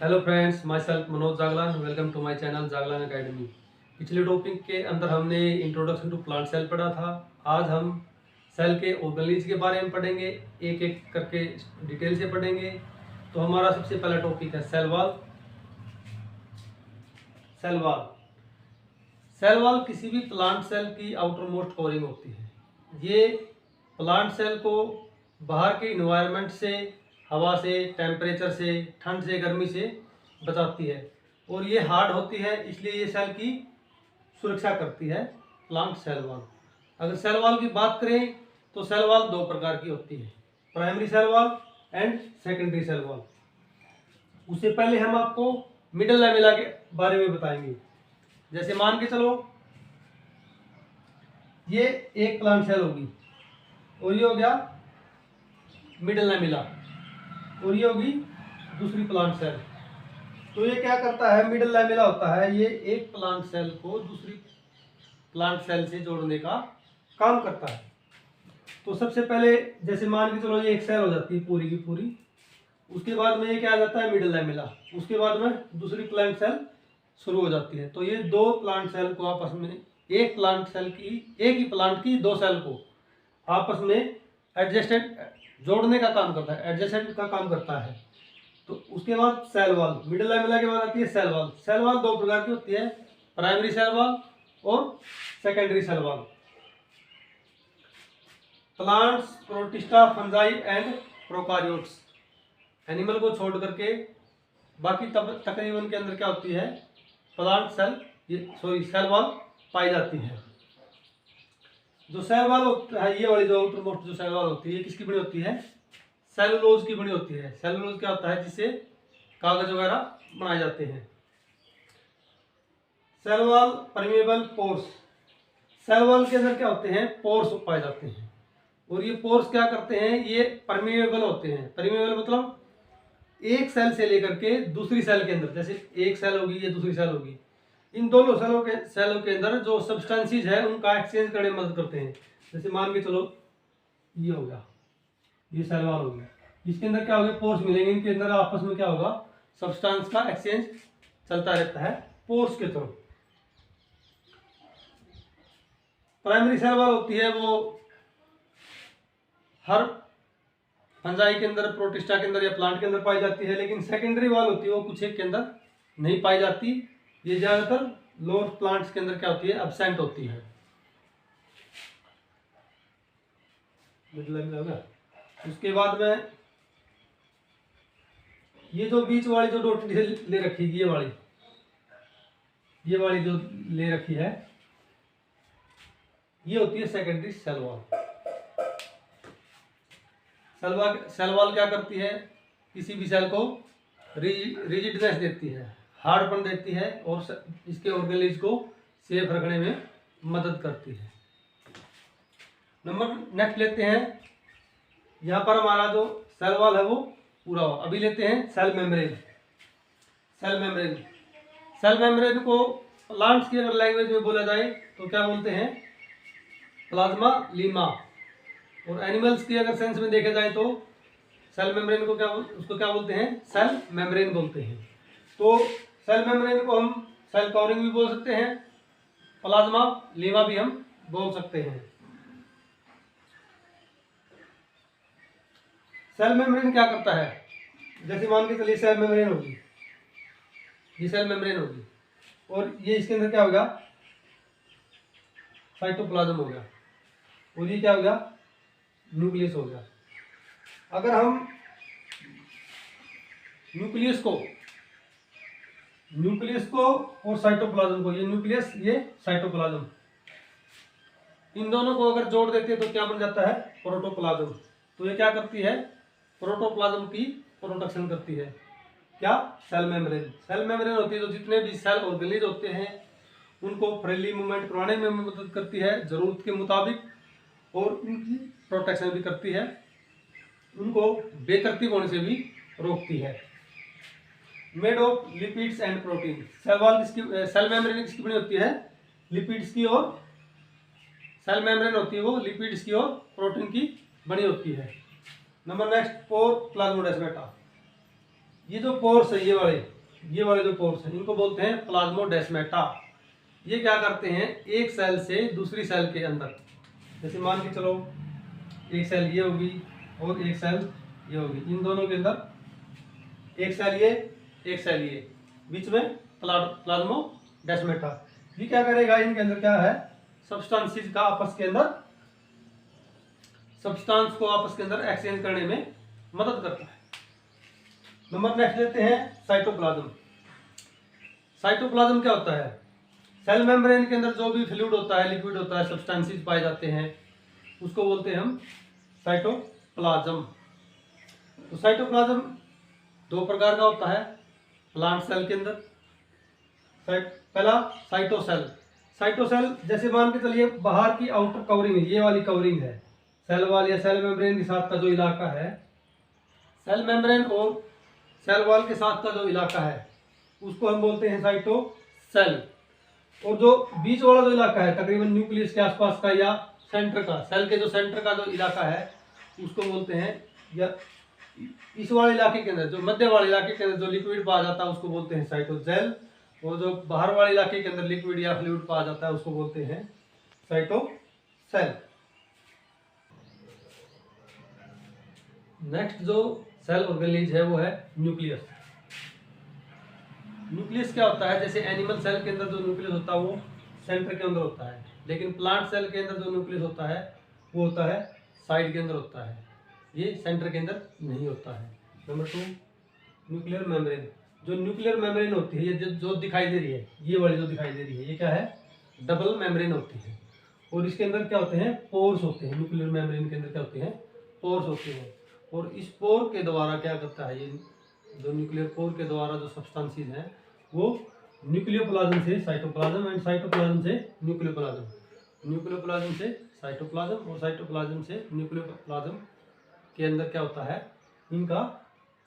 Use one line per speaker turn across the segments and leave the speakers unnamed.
Hello friends, myself Manoj Jaglan. Welcome to my channel Jaglan academy. पिछले topic के अंदर हमने इंट्रोडक्शन टू प्लांट सेल पढ़ा था। आज हम सेल के ऑर्गेनेल्स के बारे में पढ़ेंगे, एक एक करके डिटेल से पढ़ेंगे। तो हमारा सबसे पहला टॉपिक है cell wall. Cell wall cell wall किसी भी प्लांट सेल की आउटर मोस्ट कवरिंग होती है। ये प्लांट सेल को बाहर के इन्वायरमेंट से, हवा से, टेम्परेचर से, ठंड से, गर्मी से बचाती है और ये हार्ड होती है, इसलिए ये सेल की सुरक्षा करती है प्लांट सेल वॉल। अगर सेल वॉल की बात करें तो सेल वॉल दो प्रकार की होती है, primary cell wall and secondary cell wall. उससे पहले हम आपको मिडल लैमेला के बारे में बताएंगे। जैसे मान के चलो ये एक प्लांट सेल होगी और ये हो गया मिडल लैमेला और ये होगी दूसरी प्लांट सेल। तो ये क्या करता है, मिडल लैमेला होता है, ये एक प्लांट सेल को दूसरी प्लांट सेल से जोड़ने का काम करता है। तो सबसे पहले जैसे मान के चलो ये एक सेल हो जाती है पूरी की पूरी, उसके बाद में ये क्या आ जाता है मिडल लैमेला, उसके बाद में दूसरी प्लांट सेल शुरू हो जाती है। तो ये दो प्लांट सेल को आपस में, एक प्लांट सेल की, एक ही प्लांट की दो सेल को आपस में एडजस्टेंट जोड़ने का काम करता है, एडजस्टेंट का काम करता है। तो उसके बाद सेल वॉल, मिडल लैमेला के बाद आती है सेल वॉल। सेल वॉल दो प्रकार की होती है, प्राइमरी सेल वॉल और secondary cell wall. Plants, protista, fungi and prokaryotes, animal को छोड़ करके बाकी तकरीबन के अंदर क्या होती है, प्लांट सेल, सेल वॉल पाई जाती है। जो सेल वॉल होता है, ये वाली जो आउटर मोस्ट जो सेल वॉल होती है, ये किसकी बनी होती है, सेलुलोज की बनी होती है। सेलुलोज क्या होता है, जिससे कागज वगैरह बनाए जाते हैं। Cell wall permeable pores, cell wall के अंदर क्या होते हैं, पोर्स पाए जाते हैं और ये पोर्स क्या करते हैं, ये परमेबल होते हैं। परमेबल मतलब एक सेल से लेकर के दूसरी सेल के अंदर, जैसे एक सेल होगी, ये दूसरी सेल होगी, इन दोनों सेलों के अंदर जो सब्सटेंसेस है उनका एक्सचेंज करने में मदद करते हैं। जैसे मान के चलो ये हो गया, ये सेल वॉल होगी, इसके अंदर क्या होगा, पोर्स मिलेंगे, इनके अंदर आपस में क्या होगा, सब्सटेंस का एक्सचेंज चलता रहता है पोर्स के थ्रू। प्राइमरी सेल वॉल होती है वो हर फंजाई के अंदर, प्रोटिस्टा के अंदर या प्लांट के अंदर पाई जाती है। लेकिन सेकेंडरी वॉल होती है वो कुछ एक के अंदर नहीं पाई जाती, ये ज्यादातर लोअर प्लांट्स के अंदर क्या होती है, एब्सेंट होती है। उसके बाद में ये जो बीच वाली जो डॉटेड ले रखी है, ये वाली जो ले रखी है, ये होती है secondary cell wall. Cell wall क्या करती है, किसी भी सेल को रिजिडनेस देती है, हार्डपन देती है और इसके ऑर्गेनेल्स को सेफ रखने में मदद करती है। नंबर नेक्स्ट लेते हैं, यहाँ पर हमारा जो सेल वॉल है वो पूरा हो। अभी लेते हैं cell membrane. Cell membrane, cell membrane को प्लांट्स की अगर लैंग्वेज में बोला जाए तो क्या बोलते हैं, प्लाज्मा लीमा, और एनिमल्स की अगर सेंस में देखा जाए तो सेल मेम्ब्रेन को उसको क्या बोलते हैं, सेल मेम्ब्रेन बोलते हैं। तो सेल मेम्ब्रेन को हम सेल कवरिंग भी बोल सकते हैं, प्लाज्मा लीमा भी हम बोल सकते हैं। सेल मेम्ब्रेन क्या करता है, जैसे मान के चलिए सेल मेम्ब्रेन होगी, ये सेल मेम्ब्रेन होगी और ये इसके अंदर क्या होगा, साइटोप्लाज्म हो गया और ये क्या हो गया, न्यूक्लियस हो गया। अगर हम न्यूक्लियस को और साइटोप्लाज्म को, ये न्यूक्लियस ये साइटोप्लाज्म, इन दोनों को अगर जोड़ देते हैं तो क्या बन जाता है, प्रोटोप्लाज्म। तो ये क्या करती है, प्रोटोप्लाज्म की प्रोटेक्शन करती है। क्या, सेल मेम्ब्रेन। सेल मेम्ब्रेन होती है जो जितने भी सेल ऑर्गेनेल्स होते हैं उनको फ्रीली मूवमेंट करवाने में मदद करती है जरूरत के मुताबिक, और उनकी प्रोटेक्शन भी करती है, उनको बेतरतीब होने से भी रोकती है। Made of lipids and protein, cell wall किसकी, सेल मेम्ब्रेन किसकी बनी होती है, लिपिड्स की, और सेल मेम्ब्रेन होती है वो लिपिड्स की और प्रोटीन की बनी होती है। नंबर नेक्स्ट, पोर प्लाज्मोडेस्माटा। ये जो पोर्स है, ये वाले जो पोर्स हैं, इनको बोलते हैं प्लाज्मोडेस्माटा। ये क्या करते हैं, एक सेल से दूसरी सेल के अंदर, जैसे मान के चलो एक सेल ये होगी और एक सेल ये होगी, इन दोनों के अंदर एक सेल ये, एक सेल ये, बीच में प्लाज्मोडेस्माटा। ये क्या करेगा, इनके अंदर क्या है, सब्सटेंसेस का आपस के अंदर, सब्सटेंस को आपस के अंदर एक्सचेंज करने में मदद करता है। नंबर नेक्स्ट लेते हैं साइटोप्लाज्म। साइटोप्लाज्म क्या होता है, सेल मेम्ब्रेन के अंदर जो भी फ्लूइड होता है, लिक्विड होता है, सब्सटेंसेस पाए जाते हैं, उसको बोलते हैं हम साइटोप्लाज्म। तो साइटोप्लाज्म दो प्रकार का होता है प्लांट सेल के अंदर। पहला साइटोसेल। साइटोसेल जैसे मान के चलिए बाहर की आउटर कवरिंग, ये वाली कवरिंग है सेल वाल या सेल मेम्ब्रेन के साथ का जो इलाका है, सेल मेम्ब्रेन और सेल वॉल के साथ का जो इलाका है उसको हम बोलते हैं साइटोसेल। और जो बीच वाला जो इलाका है तकरीबन न्यूक्लियस के आसपास का या सेंटर का, सेल के जो सेंटर का जो इलाका है उसको बोलते हैं, या इस वाले इलाके के अंदर जो मध्य वाले इलाके के अंदर जो लिक्विड पाया जाता है उसको बोलते हैं साइटोसेल, और जो बाहर वाले इलाके के अंदर लिक्विड या फ्लूइड पाया जाता है उसको बोलते हैं साइटोसेल। नेक्स्ट जो सेल ऑर्गेनेज है वो है न्यूक्लियस। न्यूक्लियस क्या होता है, जैसे एनिमल सेल के अंदर जो न्यूक्लियस होता है वो सेंटर के अंदर होता है, लेकिन प्लांट सेल के अंदर जो न्यूक्लियस होता है वो होता है साइड के अंदर होता है, ये सेंटर के अंदर नहीं होता है। Number 2 nuclear membrane. जो न्यूक्लियर मेम्ब्रेन होती है, ये जो दिखाई दे रही है, ये वाली जो दिखाई दे रही है, ये क्या है, डबल मेम्ब्रेन होती है, और इसके अंदर क्या होते हैं, पोर्स होते हैं। न्यूक्लियर मेम्ब्रेन के अंदर क्या होते हैं, पोर्स होते हैं, और इस पोर के द्वारा क्या करता है, ये जो न्यूक्लियर पोर के द्वारा जो सब्सटेंसेस हैं वो न्यूक्लियोप्लाज्म से साइटोप्लाज्म एंड साइटोप्लाज्म से न्यूक्लियोप्लाज्म, न्यूक्लियोप्लाज्म से साइटोप्लाज्म और साइटोप्लाज्म से न्यूक्लियोप्लाज्म के अंदर क्या होता है, इनका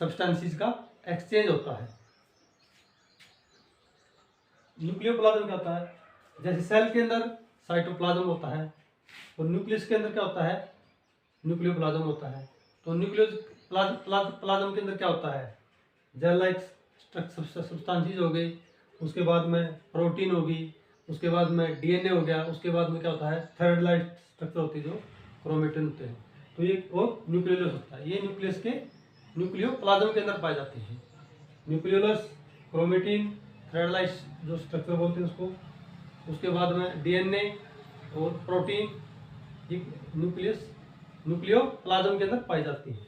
सब्सटेंसेस का एक्सचेंज होता है। न्यूक्लियोप्लाज्म क्या होता है, जैसे सेल के अंदर साइटोप्लाज्म होता है और न्यूक्लियस के अंदर क्या होता है, न्यूक्लियोप्लाज्म होता है। तो न्यूक्लियस प्लाज्म के अंदर क्या होता है, जेल लाइक सब्सटेंसेस हो गई, उसके बाद में प्रोटीन होगी, उसके बाद में डीएनए हो गया, उसके बाद में क्या होता है, थर्ड लाइट स्ट्रक्चर होती है जो क्रोमेटिन होते हैं। तो ये और न्यूक्लियोलस होता है, ये न्यूक्लियस के न्यूक्लियोप्लाज्म के अंदर पाए जाते हैं। न्यूक्लियोलस, क्रोमेटिन, थर्ड लाइट जो स्ट्रक्चर बोलते हैं उसको, उसके बाद में डीएनए और प्रोटीन, ये न्यूक्लियोप्लाज्म के अंदर पाई जाती है।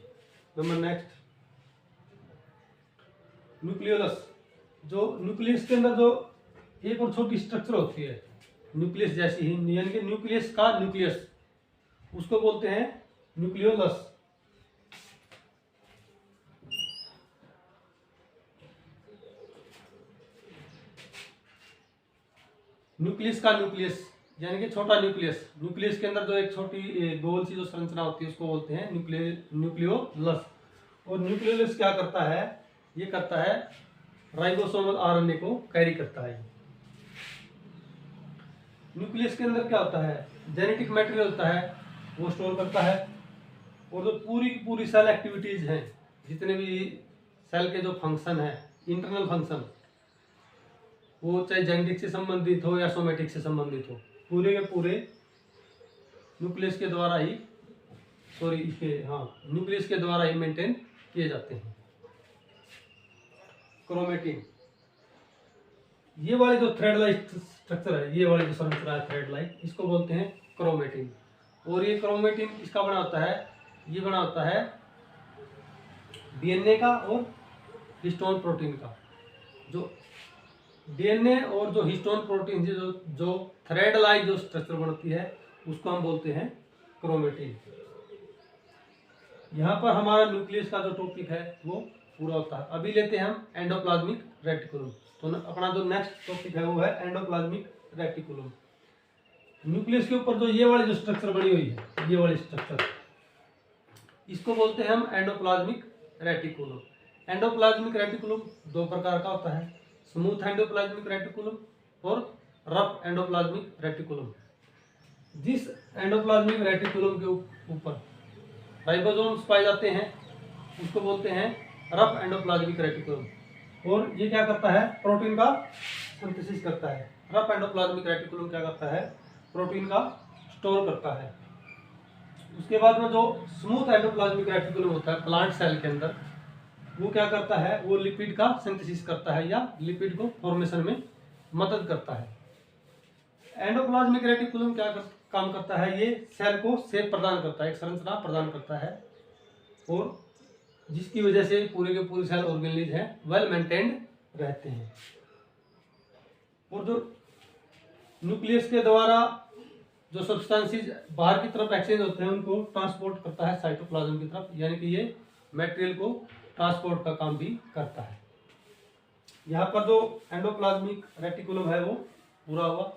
Number next nucleolus. जो न्यूक्लियस के अंदर जो एक और छोटी स्ट्रक्चर होती है न्यूक्लियस जैसी ही, यानी कि न्यूक्लियस का न्यूक्लियस, उसको बोलते हैं न्यूक्लियोलस। न्यूक्लियस का न्यूक्लियस यानी कि छोटा न्यूक्लियस, न्यूक्लियस के अंदर जो एक छोटी गोल सी जो संरचना होती है उसको बोलते हैं न्यूक्लियोलस। और न्यूक्लियोलस क्या करता है, ये करता है राइबोसोमल आरएनए को कैरी करता है। न्यूक्लियस के अंदर क्या होता है, जेनेटिक मटेरियल होता है वो स्टोर करता है, और जो पूरी की पूरी सेल एक्टिविटीज हैं, जितने भी सेल के जो फंक्शन है, इंटरनल फंक्शन, वो चाहे जेनेटिक से संबंधित हो या सोमेटिक से संबंधित हो, पूरे के पूरे न्यूक्लियस के द्वारा ही न्यूक्लियस के द्वारा ही मेंटेन किए जाते हैं। क्रोमेटिन, ये वाले जो थ्रेड लाइक स्ट्रक्चर है, ये वाली जो संरचना है थ्रेड लाइक, इसको बोलते हैं क्रोमेटिन। और ये क्रोमेटिन इसका बना होता है, ये बना होता है डीएनए का और हिस्टोन प्रोटीन का। जो डीएनए और जो हिस्टोन प्रोटीन से जो थ्रेड लाइक जो स्ट्रक्चर बनती है उसको हम बोलते हैं क्रोमेटिन। यहाँ पर हमारा न्यूक्लियस का जो टॉपिक है वो पूरा होता है। अभी लेते हैं हम एंडोप्लाज्मिक रेटिकुलम। तो अपना जो नेक्स्ट टॉपिक है वो है एंडोप्लाज्मिक रेटिकुलम। न्यूक्लियस के ऊपर जो ये वाली जो स्ट्रक्चर बनी हुई है, ये वाली स्ट्रक्चर, इसको बोलते हैं हम एंडोप्लाज्मिक रेटिकुलम। एंडोप्लाज्मिक रेटिकुलम दो प्रकार का होता है, स्मूथ एंडोप्लाज्मिक रेटिकुलम और रफ एंडोप्लाज्मिक रेटिकुलम। जिस एंडोप्लाज्मिक रेटिकुलम के ऊपर राइबोसोम्स पाए जाते हैं उसको बोलते हैं रफ एंडोप्लाज्मिक रेटिकुलम। और ये क्या करता है, प्रोटीन का सिंथेसिस करता है। रफ एंडोप्लाज्मिक रेटिकुलम क्या करता है, प्रोटीन का स्टोर करता है। उसके बाद में जो स्मूथ एंडोप्लाज्मिक रेटिकुलम होता है प्लांट सेल के अंदर, वो क्या करता है, वो लिपिड का सिंथेसिस करता है या लिपिड को फॉर्मेशन में मदद करता है। एंडोप्लाज्मिक रेटिकुलम काम करता है, ये सेल को शेप प्रदान करता है, एक संरचना प्रदान करता है, और जिसकी वजह से पूरे के पूरे सेल ऑर्गेनेलिज हैं वेल मेंटेन्ड रहते हैं। और जो न्यूक्लियस के द्वारा जो सब्सटेंसेस बाहर की तरफ एक्सचेंज होते हैं उनको ट्रांसपोर्ट करता है साइटोप्लाज्म की तरफ, यानी कि ये मटेरियल को ट्रांसपोर्ट का काम भी करता है। यहाँ पर जो एंडोप्लाज्मिक रेटिकुलम है वो पूरा हुआ।